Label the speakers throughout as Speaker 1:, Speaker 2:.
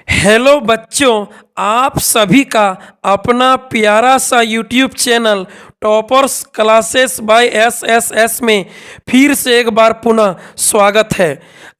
Speaker 1: Hello बच्चों, आप सभी का अपना प्यारा सा YouTube channel toppers classes bye SSS में फिर से एक बार पुनः स्वागत है।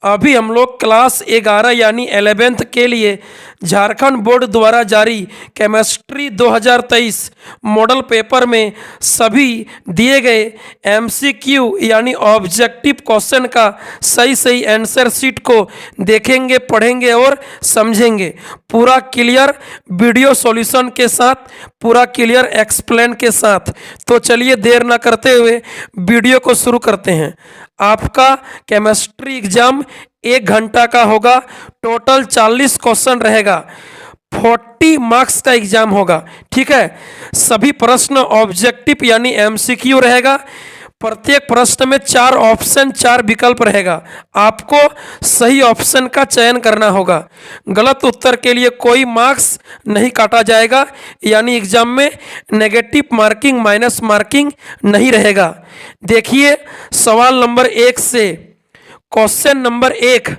Speaker 1: अभी हम लोग क्लास 11 यानी 11th के लिए झारखंड बोर्ड द्वारा जारी केमिस्ट्री 2023 मॉडल पेपर में सभी दिए गए एमसीक्यू यानी ऑब्जेक्टिव क्वेश्चन का सही आंसर शीट को देखेंगे, पढ़ेंगे और समझेंगे पूरा क्लियर वीडियो सॉल्यूशन के साथ, पूरा क्लियर एक्सप्लेन के साथ। तो चलिए देर ना करते हुए वीडियो को शुरू करते हैं। आपका केमिस्ट्री एग्जाम 1 घंटा का होगा। टोटल 40 क्वेश्चन रहेगा। 40 मार्क्स का एग्जाम होगा। ठीक है, सभी प्रश्न ऑब्जेक्टिव यानी एमसीक्यू रहेगा। प्रत्येक प्रश्न में 4 ऑप्शन, 4 विकल्प रहेगा। आपको सही ऑप्शन का चयन करना होगा। गलत उत्तर के लिए कोई मार्क्स नहीं काटा जाएगा, यानी एग्जाम में नेगेटिव मार्किंग, माइनस मार्किंग नहीं रहेगा। देखिए सवाल नंबर 1 से। क्वेश्चन नंबर 1,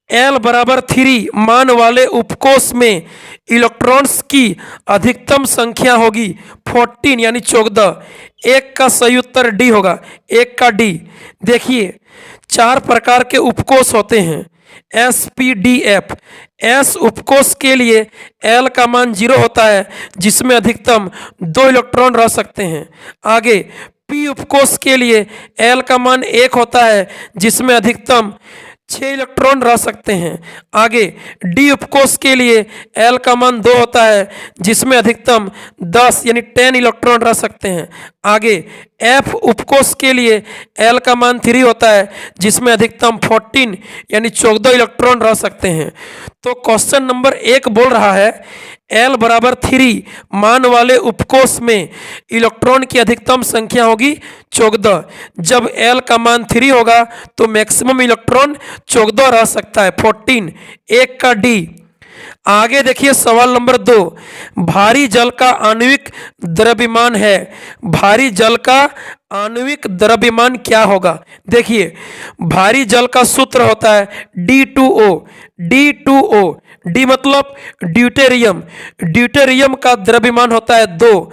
Speaker 1: L बराबर 3 मान वाले उपकोष में इलेक्ट्रॉन्स की अधिकतम संख्या होगी 14 यानी 14। एक का सही उत्तर डी होगा, एक का डी। देखिए 4 प्रकार के उपकोष होते हैं, S P D F. S उपकोष के लिए L का मान 0 होता है, जिसमें अधिकतम 2 इलेक्ट्रॉन रह सकते हैं। आगे पी उपकोष के लिए L का मान 1 होता है, जिसमें अधिकतम 6 इलेक्ट्रॉन रह सकते हैं। आगे डी उपकोष के लिए L का मान 2 होता है, जिसमें अधिकतम 10 यानी 10 इलेक्ट्रॉन रह सकते हैं। आगे F उपकोष के लिए L का मान 3 होता है, जिसमें अधिकतम 14 यानी 14 इलेक्ट्रॉन रह सकते हैं। तो क्वेश्चन नंबर 1 बोल रहा है L बराबर 3 मान वाले उपकोष में इलेक्ट्रॉन की अधिकतम संख्या होगी 14। जब L का मान 3 होगा तो मैक्सिमम इलेक्ट्रॉन 14 रह सकता है, 14। एक का डी। आगे देखिए सवाल नंबर 2, भारी जल का आणविक द्रव्यमान है। भारी जल का आणविक द्रव्यमान क्या होगा? देखिए भारी जल का सूत्र होता है D2O। D2O, डी मतलब ड्यूटेरियम। ड्यूटेरियम का द्रव्यमान होता है 2।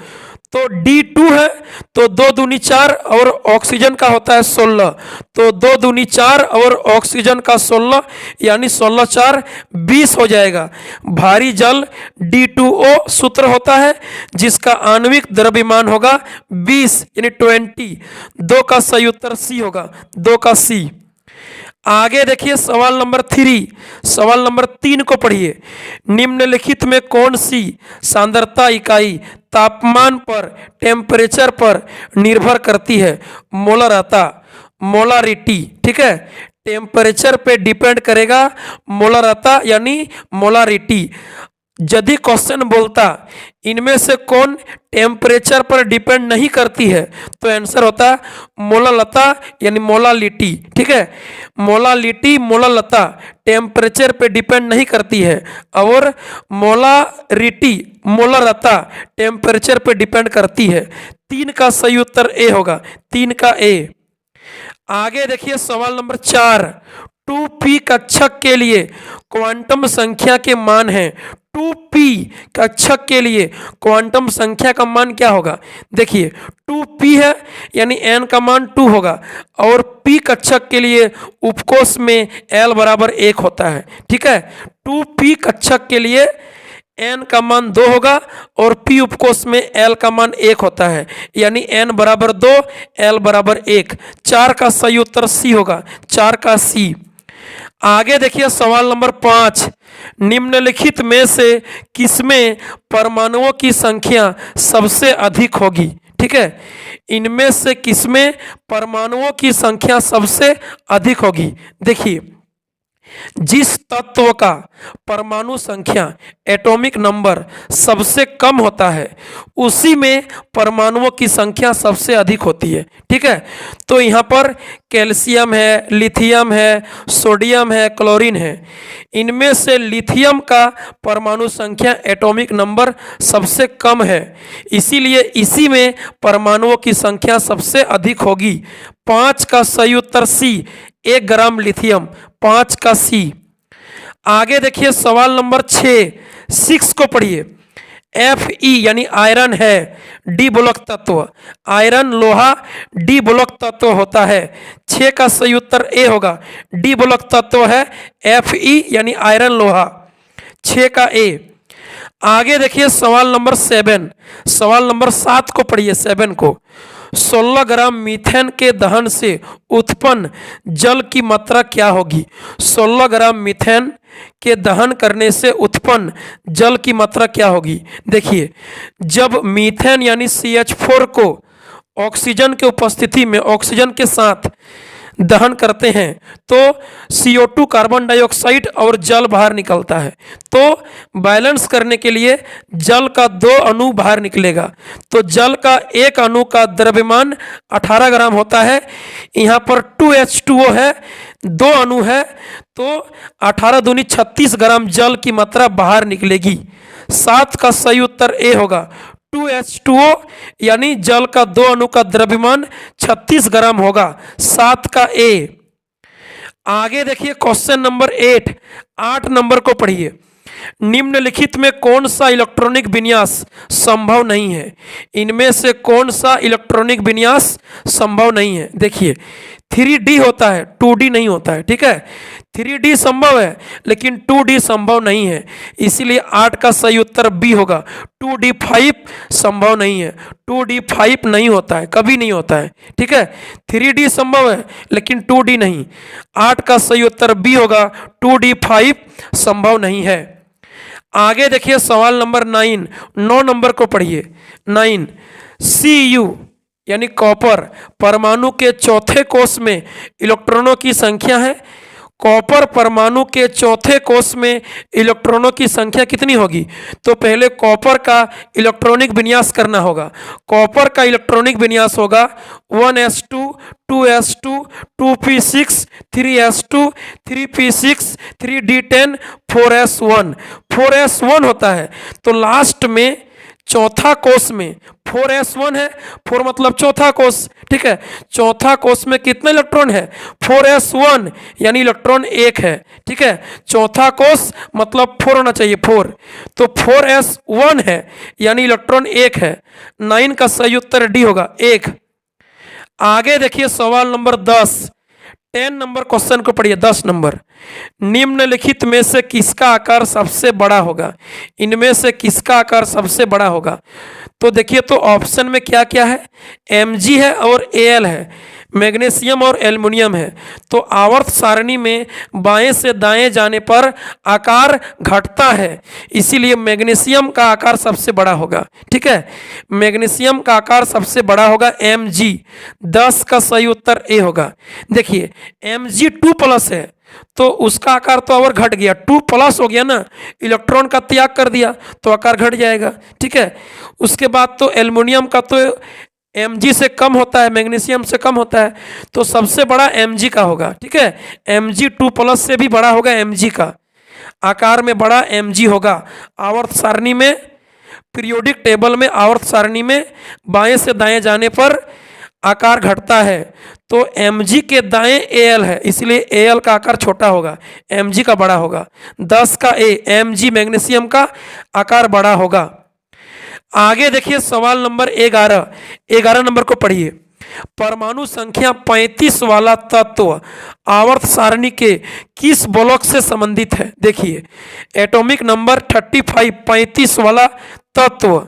Speaker 1: तो D2 है तो 2 दूनी 4 और ऑक्सीजन का होता है 16। तो 2 दूनी 4 और ऑक्सीजन का 16 यानी 16 4 20 हो जाएगा। भारी जल D2O सूत्र होता है, जिसका आणविक द्रव्यमान होगा 20 यानी 20। 2 का सही उत्तर सी होगा, 2 का सी। आगे देखिए सवाल नंबर 3। सवाल नंबर 3 को पढ़िए। निम्नलिखित में कौन सी सांद्रता इकाई तापमान पर, टेम्परेचर पर निर्भर करती है? मोलरता, मोलारिटी। ठीक है, टेम्परेचर पे डिपेंड करेगा मोलरता यानी मोलारिटी। यदि क्वेश्चन बोलता इनमें से कौन टेम्परेचर पर डिपेंड नहीं करती है, तो आंसर होता है मोलालता यानी मोलालिटी। ठीक है, मोलालिटी, मोलालता टेम्परेचर पे डिपेंड नहीं करती है, और मोलारिटी, मोलालता टेम्परेचर पे डिपेंड करती है। 3 का सही उत्तर ए होगा, 3 का ए। आगे देखिए सवाल नंबर 4, 2p कक्षक के लिए क्वांटम संख्या के मान है। 2p कक्षक के लिए क्वांटम संख्या का मान क्या होगा? देखिए 2p है यानी n का मान 2 होगा, और p कक्षक के लिए उपकोष में L बराबर 1 होता है। ठीक है, 2p कक्षक के लिए n का मान 2 होगा और p उपकोष में L का मान 1 होता है, यानी n बराबर 2, L बराबर 1। 4 का सही उत्तर सी होगा, 4 का सी। आगे देखिए सवाल नंबर 5, निम्नलिखित में से किसमें परमाणुओं की संख्या सबसे अधिक होगी? ठीक है, इनमें से किसमें परमाणुओं की संख्या सबसे अधिक होगी? देखिए जिस तत्व का परमाणु संख्या, एटॉमिक नंबर सबसे कम होता है, उसी में परमाणुओं की संख्या सबसे अधिक होती है। ठीक है, तो यहाँ पर कैल्शियम है, लिथियम है, सोडियम है, क्लोरीन है। इनमें से लिथियम का परमाणु संख्या, एटॉमिक नंबर सबसे कम है, इसीलिए इसी में परमाणुओं की संख्या सबसे अधिक होगी। 5 का सही उत्तर सी, 1 ग्राम लिथियम, 5 का सी। आगे देखिए सवाल नंबर 6 को पढ़िए। Fe यानी आयरन है, डी ब्लॉक तत्व, आयरन लोहा डी ब्लॉक तत्व होता है। 6 का सही उत्तर ए होगा, डी ब्लॉक तत्व है Fe यानी आयरन लोहा, 6 का ए। आगे देखिए सवाल नंबर 7, सवाल नंबर 7 को पढ़िए, 7 को। 16 ग्राम मीथेन के दहन से उत्पन्न जल की मात्रा क्या होगी? 16 ग्राम मीथेन के दहन करने से उत्पन्न जल की मात्रा क्या होगी? देखिए, जब मीथेन यानी CH4 को ऑक्सीजन के उपस्थिति में ऑक्सीजन के साथ दहन करते हैं तो CO2 कार्बन डाइऑक्साइड और जल बाहर निकलता है। तो बैलेंस करने के लिए जल का 2 अणु बाहर निकलेगा। तो जल का एक अणु का द्रव्यमान 18 ग्राम होता है। यहाँ पर 2H2O है, 2 अणु है, तो 18 दूनी 36 ग्राम जल की मात्रा बाहर निकलेगी। 7 का सही उत्तर ए होगा, 2H2O यानी जल का 2 अणु का द्रव्यमान 36 ग्राम होगा, 7 का ए। आगे देखिए क्वेश्चन नंबर 8 नंबर को पढ़िए। निम्नलिखित में कौन सा इलेक्ट्रॉनिक विन्यास संभव नहीं है? इनमें से कौन सा इलेक्ट्रॉनिक विन्यास संभव नहीं है? देखिए, 3D होता है, 2D नहीं होता है, ठीक है। 3D संभव है लेकिन 2D संभव नहीं है, इसीलिए 8 का सही उत्तर बी होगा। 2D5 संभव नहीं है, 2D5 नहीं होता है, कभी नहीं होता है, ठीक है। 3D संभव है लेकिन 2D नहीं, 8 का सही उत्तर बी होगा, 2D5 संभव नहीं है। आगे देखिए सवाल नंबर 9 नंबर को पढ़िए। 9, Cu यानी कॉपर परमाणु के चौथे कोष में इलेक्ट्रॉनों की संख्या है। कॉपर परमाणु के चौथे कोष में इलेक्ट्रॉनों की संख्या कितनी होगी? तो पहले कॉपर का इलेक्ट्रॉनिक विन्यास करना होगा। कॉपर का इलेक्ट्रॉनिक विन्यास होगा 1s2 2s2 2p6 3s2 3p6 3d10 4s1 4s1 होता है। तो लास्ट में चौथा कोष में 4s1 है, 4 मतलब चौथा कोष, ठीक है। चौथा कोष में कितने इलेक्ट्रॉन है? 4s1 यानी इलेक्ट्रॉन 1 है, ठीक है। चौथा कोष मतलब 4 होना चाहिए, 4, तो 4s1 है यानी इलेक्ट्रॉन 1 है। 9 का सही उत्तर डी होगा, 1। आगे देखिए सवाल नंबर 10 नंबर क्वेश्चन को पढ़िए। 10 नंबर, निम्नलिखित में से किसका आकार सबसे बड़ा होगा? इनमें से किसका आकार सबसे बड़ा होगा? तो देखिए, तो ऑप्शन में क्या क्या है? Mg है और Al है, मैग्नीशियम और एल्युमिनियम है। तो आवर्त सारणी में बाएं से दाएं जाने पर आकार घटता है, इसीलिए मैग्नीशियम का आकार सबसे बड़ा होगा, ठीक है। मैग्नीशियम का आकार सबसे बड़ा होगा Mg, 10 का सही उत्तर ए होगा। देखिए, Mg 2+ है तो उसका आकार तो और घट गया, 2+ हो गया ना, इलेक्ट्रॉन का त्याग कर दिया तो आकार घट जाएगा, ठीक है। उसके बाद तो एल्युमिनियम का तो Mg से कम होता है, मैग्नीशियम से कम होता है, तो सबसे बड़ा Mg का होगा, ठीक है। Mg 2+ से भी बड़ा होगा, Mg का आकार में बड़ा Mg होगा। आवर्त सारणी में, पीरियोडिक टेबल में आवर्त सारणी में बाएं से दाएं जाने पर आकार घटता है, तो Mg के दाएं Al है, इसलिए Al का आकार छोटा होगा, Mg का बड़ा होगा। 10 का ए, Mg मैग्नीशियम का आकार बड़ा होगा। आगे देखिए सवाल नंबर 11 नंबर को पढ़िए। परमाणु संख्या 35 वाला तत्व आवर्त सारणी के किस ब्लॉक से संबंधित है? देखिए, एटॉमिक नंबर 35 वाला तत्व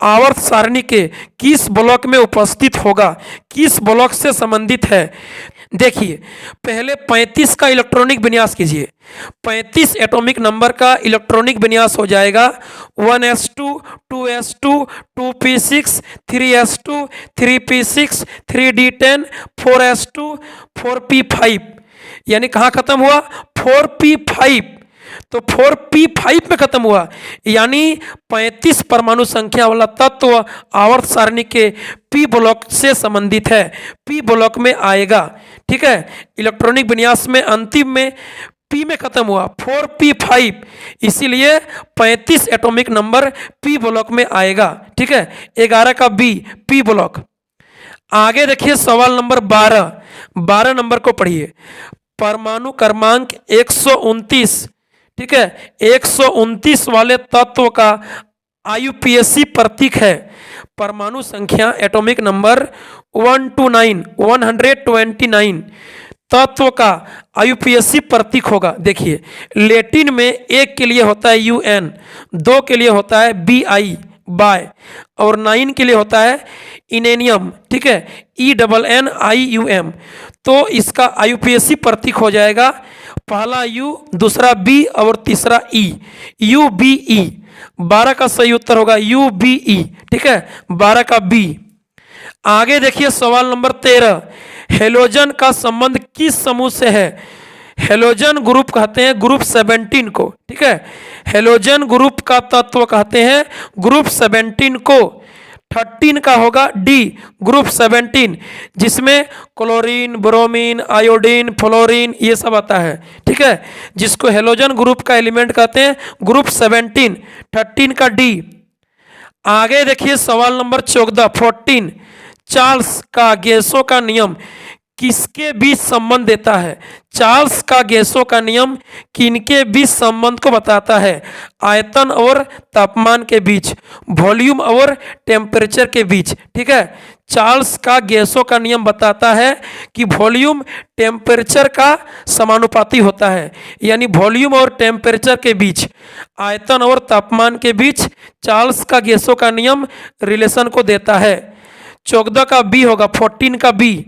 Speaker 1: आवर्त सारणी के किस ब्लॉक में उपस्थित होगा, किस ब्लॉक से संबंधित है? देखिए, पहले 35 का इलेक्ट्रॉनिक विन्यास कीजिए। 35 एटॉमिक नंबर का इलेक्ट्रॉनिक विन्यास हो जाएगा 1s2 2s2 2p6 3s2 3p6 3d10 4s2 4p5, यानी कहाँ खत्म हुआ? 4p5, तो 4p5 में खत्म हुआ, यानी 35 परमाणु संख्या वाला तत्व आवर्त सारणी के p ब्लॉक से संबंधित है, p ब्लॉक में आएगा, ठीक है। इलेक्ट्रॉनिक विन्यास में अंतिम में p में खत्म हुआ 4p5, इसीलिए 35 एटॉमिक नंबर p ब्लॉक में आएगा, ठीक है। 11 का बी, p ब्लॉक। आगे देखिए सवाल नंबर 12 नंबर को पढ़िए। परमाणु क्रमांक 129, ठीक है, 129 वाले तत्व का आईयूपीएसी प्रतीक है। परमाणु संख्या एटॉमिक नंबर 129 तत्व का आईयूपीएसी प्रतीक होगा। देखिए, लैटिन में एक के लिए होता है यूएन, दो के लिए होता है बीआई बाय, और 9 के लिए होता है इनेनियम। ठीक है, ENNIUM। तो इसका आईयूपीएसी प्रतीक हो जाएगा पहला यू, दूसरा बी और तीसरा ई, UBE। 12 का सही उत्तर होगा UBE। ठीक है, 12 का बी। आगे देखिए सवाल नंबर 13, हेलोजन का संबंध किस समूह से है? हेलोजन ग्रुप कहते हैं ग्रुप 17 को। ठीक है, हेलोजन ग्रुप का तत्व कहते हैं ग्रुप 17 को। 13 का होगा डी, ग्रुप 17, जिसमें क्लोरीन, ब्रोमीन, आयोडीन, फ्लोरीन ये सब आता है। ठीक है, जिसको हेलोजन ग्रुप का एलिमेंट कहते हैं ग्रुप 17। 13 का डी। आगे देखिए सवाल नंबर 14 चार्ल्स का गैसों का नियम किसके बीच संबंध देता है? चार्ल्स का गैसों का नियम किनके बीच संबंध को बताता है? आयतन और तापमान के बीच, वॉल्यूम और टेम्परेचर के बीच। ठीक है, चार्ल्स का गैसों का नियम बताता है कि वॉल्यूम टेम्परेचर का समानुपाती होता है, यानी वॉल्यूम और टेम्परेचर के बीच, आयतन और तापमान के बीच चार्ल्स का गैसों का नियम रिलेशन को देता है। 14 का बी होगा, 14 का बी।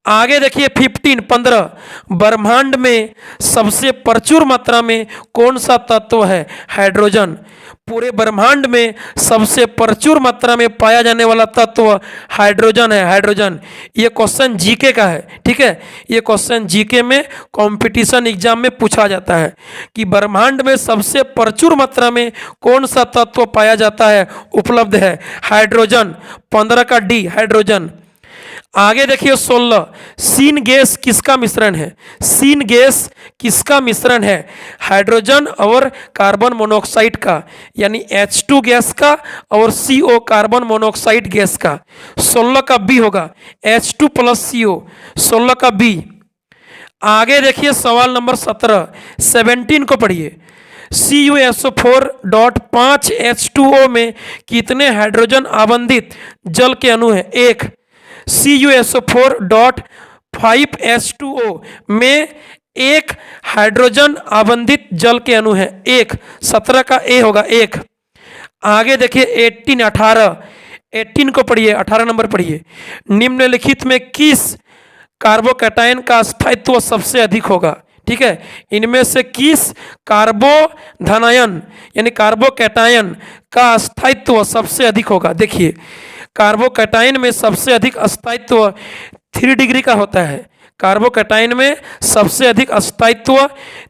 Speaker 1: आगे देखिए 15 ब्रह्मांड में सबसे प्रचुर मात्रा में कौन सा तत्व है? हाइड्रोजन। पूरे ब्रह्मांड में सबसे प्रचुर मात्रा में पाया जाने वाला तत्व हाइड्रोजन है, हाइड्रोजन। ये क्वेश्चन जीके का है। ठीक है, ये क्वेश्चन जीके में कंपटीशन एग्जाम में पूछा जाता है कि ब्रह्मांड में सबसे प्रचुर मात्रा में कौन सा तत्व पाया जाता है, उपलब्ध है? हाइड्रोजन। 15 का डी, हाइड्रोजन। आगे देखिए 16 सीन गैस किसका मिश्रण है? सीन गैस किसका मिश्रण है? हाइड्रोजन और कार्बन मोनोऑक्साइड का, यानी H2 गैस का और CO कार्बन मोनोऑक्साइड गैस का। 16 का बी होगा, H2 + CO। 16 का बी। आगे देखिए सवाल नंबर 17 को पढ़िए। CuSO4.5 H2O में कितने हाइड्रोजन आबंधित जल के अणु हैं? 1। CuSO4.5 H2O में एक हाइड्रोजन आबंधित जल के अणु है, 1। 17 का ए होगा, 1। आगे देखिए 18 को पढ़िए, 18 नंबर पढ़िए। निम्नलिखित में किस कार्बोकैटायन का स्थायित्व सबसे अधिक होगा? ठीक है, इनमें से किस कार्बोधनायन यानी कार्बोकैटायन का स्थायित्व सबसे अधिक होगा? देखिए, कार्बोकैटायन में सबसे अधिक स्थायित्व 3 डिग्री का होता है। कार्बोकैटायन में सबसे अधिक स्थायित्व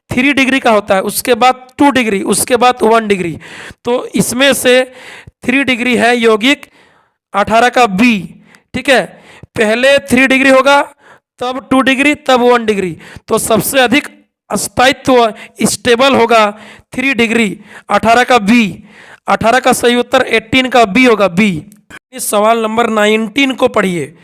Speaker 1: 3 डिग्री का होता है, उसके बाद 2 डिग्री, उसके बाद 1 डिग्री। तो इसमें से 3 डिग्री है यौगिक 18 का बी। ठीक है, पहले 3 डिग्री होगा, तब 2 डिग्री, तब 1 डिग्री। तो सबसे अधिक स्थायित्व स्टेबल होगा 3 डिग्री, 18 का बी। 18 का सही उत्तर 18 का बी होगा, बी। सवाल नंबर 19 को पढ़िए।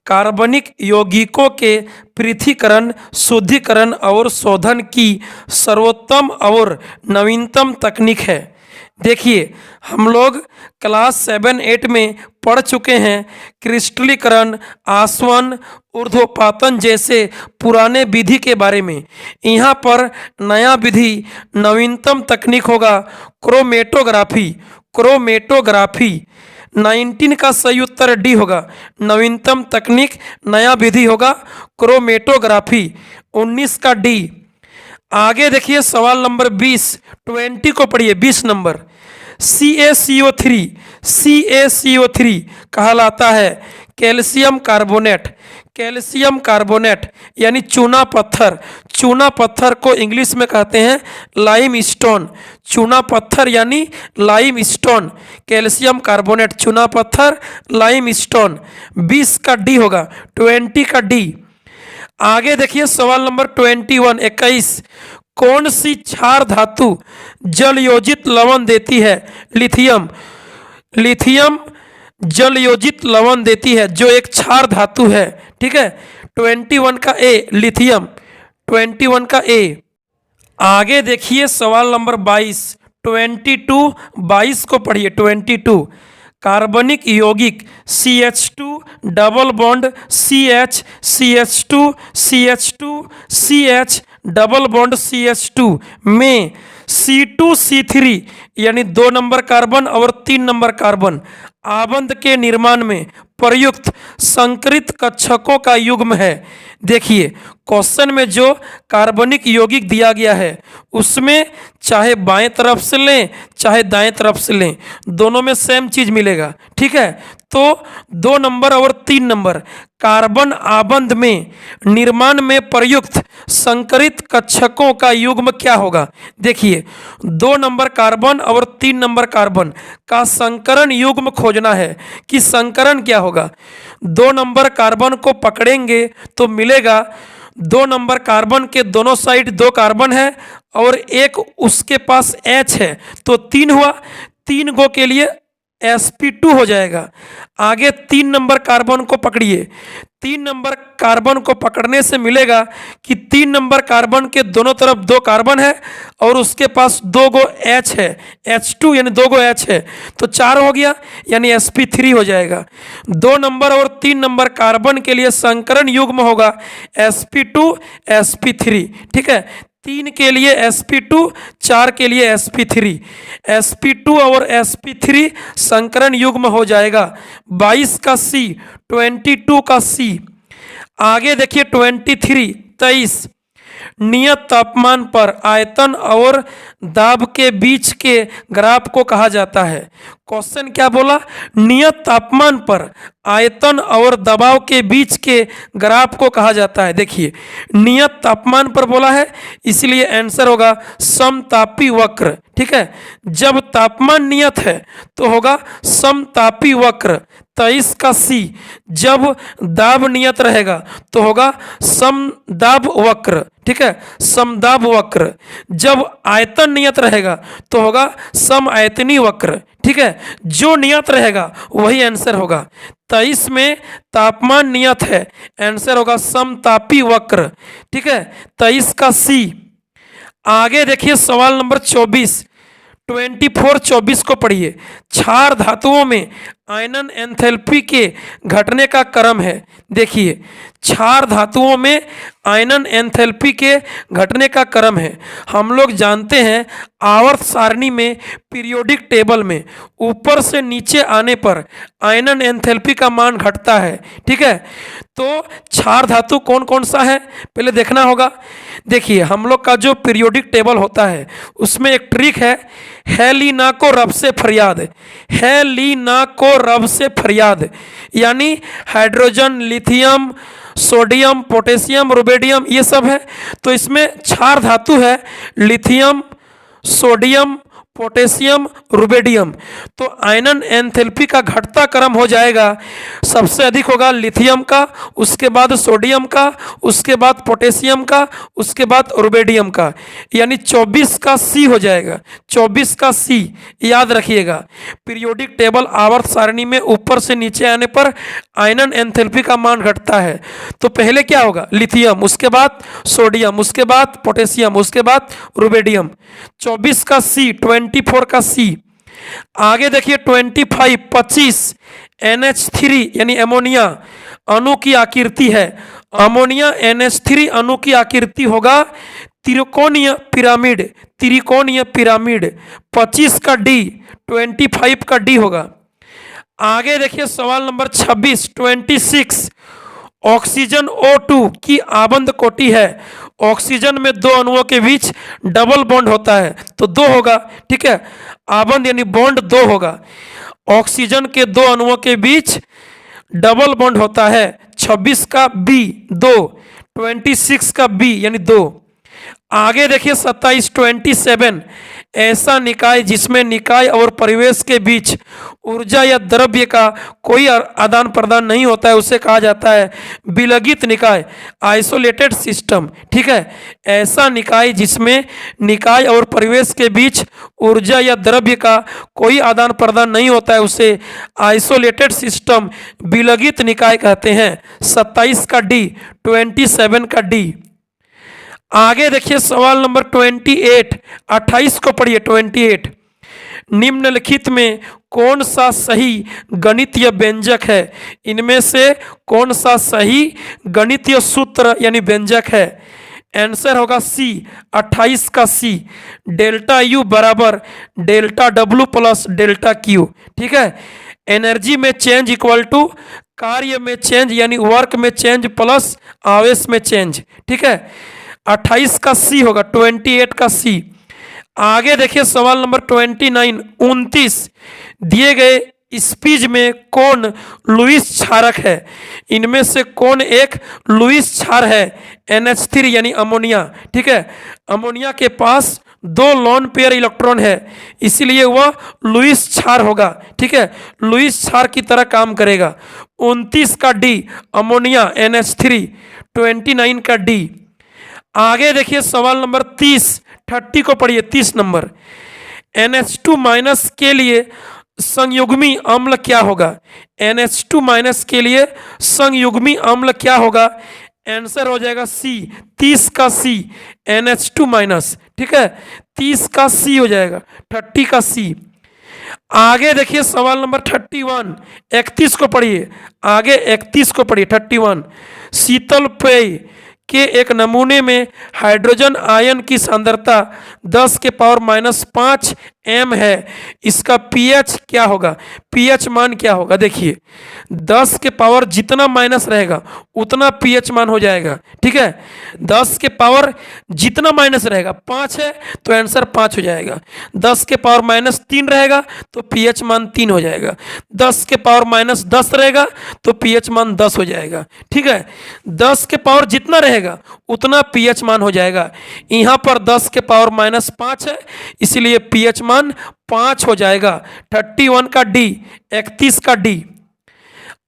Speaker 1: कार्बनिक यौगिकों के पृथक्करण, शुद्धिकरण और शोधन की सर्वोत्तम और नवीनतम तकनीक है। देखिए, हम लोग क्लास 7-8 में पढ़ चुके हैं क्रिस्टलीकरण, आसवन, ऊर्ध्वपातन जैसे पुराने विधि के बारे में। यहाँ पर नया विधि, नवीनतम तकनीक होगा क्रोमेटोग्राफी। क्रोमेटोग्राफी 19 का सही उत्तर डी होगा, नवीनतम तकनीक, नया विधि होगा क्रोमेटोग्राफी। 19 का डी। आगे देखिए सवाल नंबर 20 को पढ़िए, 20 नंबर। CaCO3 कहलाता है कैल्शियम कार्बोनेट। कैल्शियम कार्बोनेट यानी चूना पत्थर। चूना पत्थर को इंग्लिश में कहते हैं लाइम स्टोन। चूना पत्थर यानी लाइम स्टोन, कैल्शियम कार्बोनेट, चूना पत्थर, लाइम स्टोन। 20 का डी होगा, 20 का डी। आगे देखिए सवाल नंबर 21 कौन सी क्षार धातु जल योजित लवण देती है? लिथियम। लिथियम जल योजित लवण देती है, जो एक क्षार धातु है। ठीक है, 21 का ए लिथियम, 21 का ए। आगे देखिए सवाल नंबर 22 को पढ़िए। 22 कार्बनिक यौगिक CH2 double bond CH double bond CH2 में C2C3 यानी 2 नंबर कार्बन और 3 नंबर कार्बन आबंध के निर्माण में प्रयुक्त संकरित कक्षकों का युग्म है। देखिए क्वेश्चन में जो कार्बनिक यौगिक दिया गया है उसमें चाहे बाएं तरफ से लें चाहे दाएं तरफ से लें, दोनों में सेम चीज मिलेगा। ठीक है, तो 2 नंबर और 3 नंबर कार्बन आबंध में निर्माण में प्रयुक्त संकरित कक्षकों का युग्म क्या होगा। देखिए 2 नंबर कार्बन और 3 नंबर कार्बन का संकरण युग्म खोजना है कि संकरण क्या होगा। 2 नंबर कार्बन को पकड़ेंगे तो मिलेगा 2 नंबर कार्बन के दोनों साइड 2 कार्बन है और एक उसके पास H है तो 3 हुआ, 3 गो के लिए sp2 हो जाएगा। आगे 3 नंबर कार्बन को पकड़िए, 3 नंबर कार्बन को पकड़ने से मिलेगा कि 3 नंबर कार्बन के दोनों तरफ 2 कार्बन है और उसके पास 2 गो H है, H2 यानी 2 गो H है तो 4 हो गया यानी sp3 हो जाएगा। 2 नंबर और 3 नंबर कार्बन के लिए संकरण युग्म होगा sp2 sp3। ठीक है, 3 के लिए sp2, 4 के लिए sp3, sp2 और sp3 संकरण युग्म हो जाएगा। 22 का C, 22 का C। आगे देखिए 23 नियत तापमान पर आयतन और दाब के बीच के ग्राफ को कहा जाता है। क्वेश्चन क्या बोला, नियत तापमान पर आयतन और दबाव के बीच के ग्राफ को कहा जाता है। देखिए नियत तापमान पर बोला है इसलिए आंसर होगा समतापी वक्र। ठीक है, जब तापमान नियत है तो होगा समतापी वक्र। 23 का C, जब दाब नियत रहेगा तो होगा समदाब वक्र। ठीक है, समदाब वक्र। जब आयतन नियत रहेगा तो होगा समआयतनी वक्र। ठीक है, जो नियत रहेगा वही आंसर होगा। 23 में तापमान नियत है, आंसर होगा समतापी वक्र। ठीक है, 23 का C। आगे देखिए सवाल नंबर 24 को पढ़िए। क्षार धातुओं में आयनन एंथैल्पी के घटने का क्रम है। देखिए क्षार धातुओं में आयनन एंथैल्पी के घटने का क्रम है। हम लोग जानते हैं आवर्त सारणी में पीरियोडिक टेबल में ऊपर से नीचे आने पर आयनन एंथैल्पी का मान घटता है। ठीक है, तो क्षार धातु कौन कौन सा है पहले देखना होगा। देखिए हम लोग का जो पीरियोडिक टेबल होता है उसमें एक ट्रिक है लीना को रब से फरियाद, है लीना को रब से फरियाद, यानी hydrogen, lithium, sodium, potassium, rubidium ये सब है। तो इसमें क्षार धातु है लिथियम, सोडियम, पोटेशियम, रुबेडियम। तो आयनन एंथैल्पी का घटता क्रम हो जाएगा, सबसे अधिक होगा लिथियम का, उसके बाद सोडियम का, उसके बाद पोटेशियम का, उसके बाद रुबेडियम का, यानी 24 का C हो जाएगा। 24 का C याद रखिएगा। पीरियोडिक टेबल आवर्त सारणी में ऊपर से नीचे आने पर आयनन एंथैल्पी का मान घटता है। तो पहले क्या होगा लिथियम, उसके बाद सोडियम, उसके बाद पोटेशियम, उसके बाद रुबेडियम। 24 का C, 24 का C। आगे देखिए 25 NH3 यानी अमोनिया अणु की आकृति है। अमोनिया NH3 अणु की आकृति होगा त्रिकोणीय पिरामिड, त्रिकोणीय पिरामिड। 25 का D, 25 का D होगा। आगे देखिए सवाल नंबर 26 ऑक्सीजन O2 की आबंध कोटि है। ऑक्सीजन में 2 अणुओं के बीच डबल बॉन्ड होता है तो 2 होगा। ठीक है, आबंध यानी बॉन्ड 2 होगा। ऑक्सीजन के 2 अणुओं के बीच डबल बॉन्ड होता है। 26 का B 2, 26 का B यानी 2। आगे देखिए 27 ऐसा निकाय जिसमें निकाय और परिवेश के बीच ऊर्जा या द्रव्य का कोई आदान प्रदान नहीं होता है उसे कहा जाता है विलगित निकाय, आइसोलेटेड सिस्टम। ठीक है, ऐसा निकाय जिसमें निकाय और परिवेश के बीच ऊर्जा या द्रव्य का कोई आदान प्रदान नहीं होता है उसे आइसोलेटेड सिस्टम, विलगित निकाय कहते हैं। 27 का D, 27 का D। आगे देखिए सवाल नंबर 28, 28 को पढ़िए। 28, निम्नलिखित में कौन सा सही गणितीय व्यंजक है? इनमें से कौन सा सही गणितीय सूत्र यानी व्यंजक है? आंसर होगा सी, 28 का सी, डेल्टा यू बराबर delta W plus delta Q. ठीक है, एनर्जी में चेंज इक्वल टू कार्य में चेंज यानी वर्क में चेंज प्लस आवेश में चेंज। ठीक है, 28 का सी होगा, 28 का सी। आगे देखिए सवाल नंबर 29, 29, दिए गए स्पीच में कौन लुईस क्षारक है? इनमें से कौन एक लुईस क्षार है? NH3 यानी अमोनिया। ठीक है, अमोनिया के पास 2 लोन पेयर इलेक्ट्रॉन है, इसीलिए वह लुईस क्षार होगा। ठीक है, लुईस क्षार की तरह काम करेगा। 29 का डी, अमोनिया NH3, 29 का डी। आगे देखिए सवाल नंबर 30, 30 को पढ़िए। 30 नंबर, NH2 माइनस के लिए संयुग्मी अम्ल क्या होगा? NH2 माइनस के लिए संयुग्मी अम्ल क्या होगा? आंसर हो जाएगा सी, 30 का सी, NH2 माइनस। ठीक है, 30 का सी हो जाएगा, 30 का सी। आगे देखिए सवाल नंबर 31, 31 को पढ़िए। आगे 31 को पढ़िए। 31, शीतल पेय के एक नमूने में हाइड्रोजन आयन की सांद्रता 10 के पावर -5 m है, इसका pH क्या होगा? pH मान क्या होगा? देखिए 10 के पावर जितना माइनस रहेगा उतना pH मान हो जाएगा। ठीक है, 10 के पावर जितना माइनस रहेगा, 5 है तो आंसर 5 हो जाएगा। 10 के पावर -3 रहेगा तो pH मान 3 हो जाएगा। 10 के पावर -10 रहेगा तो pH मान 10 हो जाएगा। ठीक है, 10 के पावर जितना रहेगा उतना pH मान हो जाएगा। यहाँ पर 10 के पावर -5 है, इसलिए pH मान 5 हो जाएगा। 31 का डी, 31 का डी।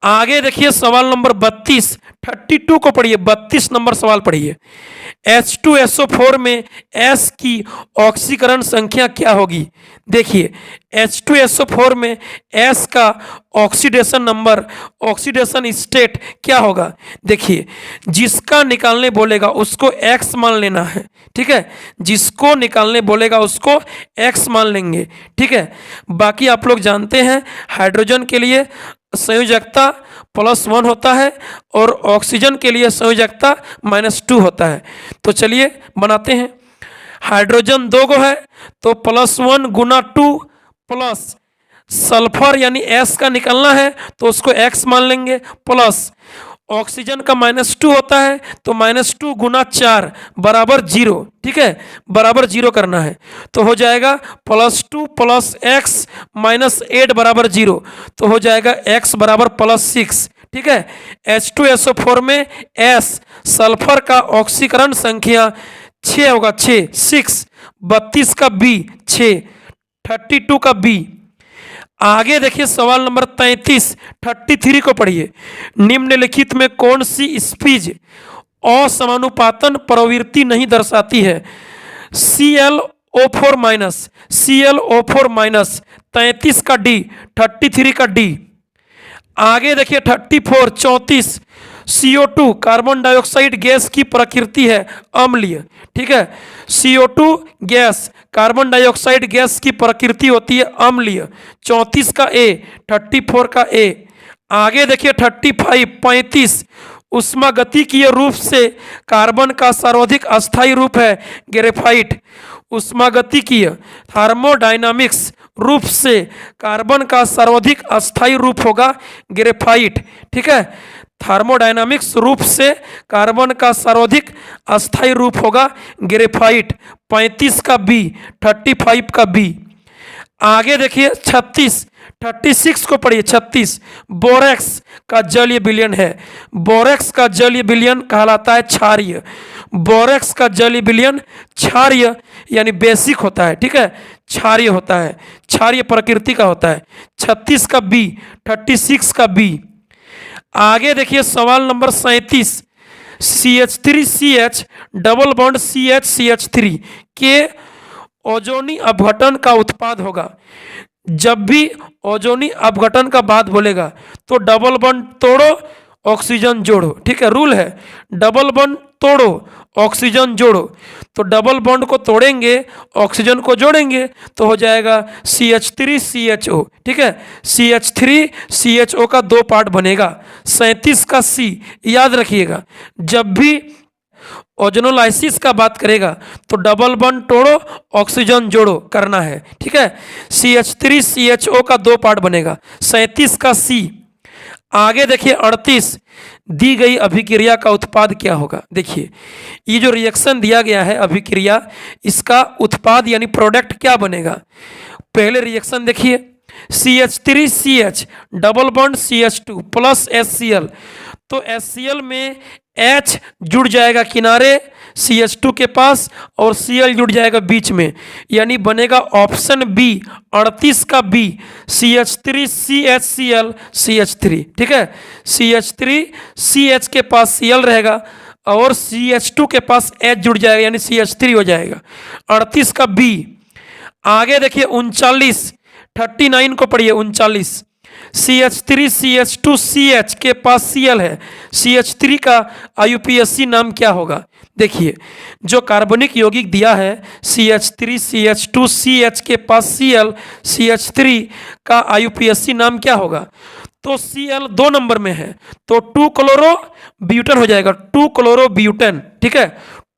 Speaker 1: आगे देखिए सवाल नंबर 32, 32 को पढ़िए। 32 नंबर सवाल पढ़िए। H2SO4 में S की ऑक्सीकरण संख्या क्या होगी? देखिए H2SO4 में S का ऑक्सीडेशन नंबर, ऑक्सीडेशन स्टेट क्या होगा? देखिए जिसका निकालने बोलेगा उसको X मान लेना है। ठीक है, जिसको निकालने बोलेगा उसको X मान लेंगे। ठीक है, बाकी आप लोग जानते हैं हाइड्रोजन के लिए संयोजकता +1 होता है और ऑक्सीजन के लिए संयोजकता -2 होता है। तो चलिए बनाते हैं। हाइड्रोजन 2 गो है तो +1 गुना 2 प्लस सल्फर यानी S का निकलना है तो उसको X मान लेंगे, प्लस ऑक्सीजन का -2 होता है तो -2 गुना 4 बराबर 0। ठीक है, बराबर 0 करना है तो हो जाएगा +2 + x -8 बराबर 0, तो हो जाएगा x बराबर +6। ठीक है, H2SO4 में S सल्फर का ऑक्सीकरण संख्या 6 होगा, 6। 32 का B 6, 32 का B। आगे देखिए सवाल नंबर 33, 33 को पढ़िए। निम्नलिखित में कौन सी स्पीच असमानुपातन प्रवृत्ति नहीं दर्शाती है? ClO4 minus, ClO4 minus. 33 का डी, 33 का डी। आगे देखिए 34, 34, CO2 कार्बन डाइऑक्साइड गैस की प्रकृति है अम्लीय। ठीक है, CO2 gas carbon dioxide gas की प्रकृति होती है अम्लीय। 34 का ए, 34 का ए। आगे देखिए 35, 35, उष्मागतिकीय रूप से कार्बन का सर्वाधिक अस्थायी रूप है ग्रेफाइट। उष्मागतिकीय थर्मोडायनामिक्स रूप से कार्बन का सर्वाधिक अस्थायी रूप होगा ग्रेफाइट। ठीक है, थर्मोडायनामिक्स रूप से कार्बन का सर्वाधिक अस्थायी रूप होगा ग्रेफाइट। 35 का बी, 35 का बी। आगे देखिए 36, 36 को पढ़िए। 36, बोरेक्स का जलीय विलयन है। बोरेक्स का जलीय विलयन कहलाता है क्षारीय। बोरेक्स का जलीय विलयन क्षारीय यानी बेसिक होता है। ठीक है, क्षारीय होता है, क्षारीय प्रकृति का होता है। 36 का बी, 36 का बी। आगे देखिए सवाल number 37, CH3CH double bond CH के ओजोनी अपघटन का उत्पाद होगा। जब भी ओजोनी अपघटन का बात बोलेगा तो डबल बॉन्ड तोड़ो ऑक्सीजन जोड़ो, ठीक है, रूल है। डबल बॉन्ड तोड़ो, ऑक्सीजन जोड़ो। तो डबल बॉन्ड को तोड़ेंगे, ऑक्सीजन को जोड़ेंगे, तो हो जाएगा CH3CHO, ठीक है। CH3CHO का 2 पार्ट बनेगा। 37 का C, याद रखिएगा, जब भी ओजोनोलाइसिस का बात करेगा तो डबल बॉन्ड तोड़ो, ऑक्सीजन जोड़ो करना है, ठीक है। CH3CHO का 2 पार्ट बनेगा। 37 का C। आगे देखिए 38, दी गई अभिक्रिया का उत्पाद क्या होगा। देखिए ये जो रिएक्शन दिया गया है अभिक्रिया, इसका उत्पाद यानी प्रोडक्ट क्या बनेगा। पहले रिएक्शन देखिए, CH3CH double bond CH2 plus HCl, तो HCl में H जुड़ जाएगा किनारे CH2 के पास और Cl जुड़ जाएगा बीच में, यानी बनेगा ऑप्शन बी 38 का B, CH3CHCl CH3, ठीक है। CH3CH के पास Cl रहेगा और CH2 के पास H जुड़ जाएगा यानी CH3 हो जाएगा, 38 का B। आगे देखिए 39, 39 को पढ़िए, 39, CH3CH2CH के पास Cl है, CH3 का IUPAC नाम क्या होगा। देखिए जो कार्बनिक यौगिक दिया है CH3CH2CH के पास Cl, CH3 का IUPAC नाम क्या होगा। तो Cl 2 नंबर में है तो 2 क्लोरो ब्यूटेन हो जाएगा, 2 क्लोरो ब्यूटेन, ठीक है,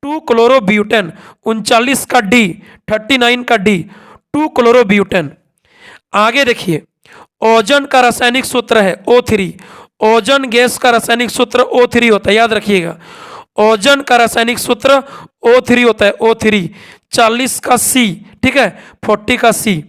Speaker 1: 2 क्लोरो ब्यूटेन। 39 का D, 39 का D, 2 क्लोरो ब्यूटेन। आगे देखिए ओजोन का रासायनिक सूत्र है O3, ओजोन गैस का रासायनिक सूत्र O3 होता है, याद रखिएगा, ओजोन का रासायनिक सूत्र O3 होता है, O3। 40 का C, ठीक है, 40 का C।